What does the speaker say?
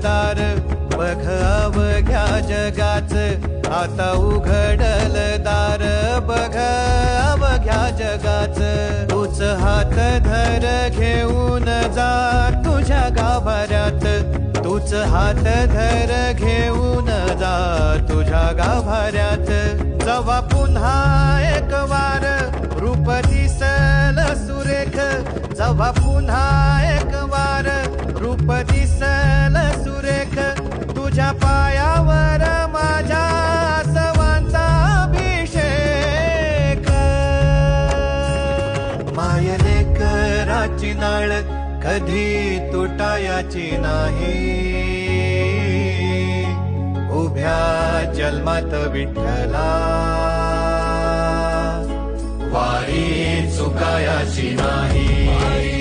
दार, बघ अवघ्या जगाच आता उघडल दार, बघ अवघ्या जगाच. तूच हात धर घेऊन जा तुझ्या गाभाऱ्यात, तूच हात धर घेऊन जा तुझ्या गाभाऱ्यात. जवा पुन्हा एक वार रूप दिसल सुरेख, जवा पुन्हा एक वार रूप दिसल सुरेख, तुझ्या पायावर माझ्या आसवांचा अभिषेक. मायले कराची नाळ कधी तुटायाची नाही, उभ्या जन्मात विठ्ठला वारी चुकायाची नाही.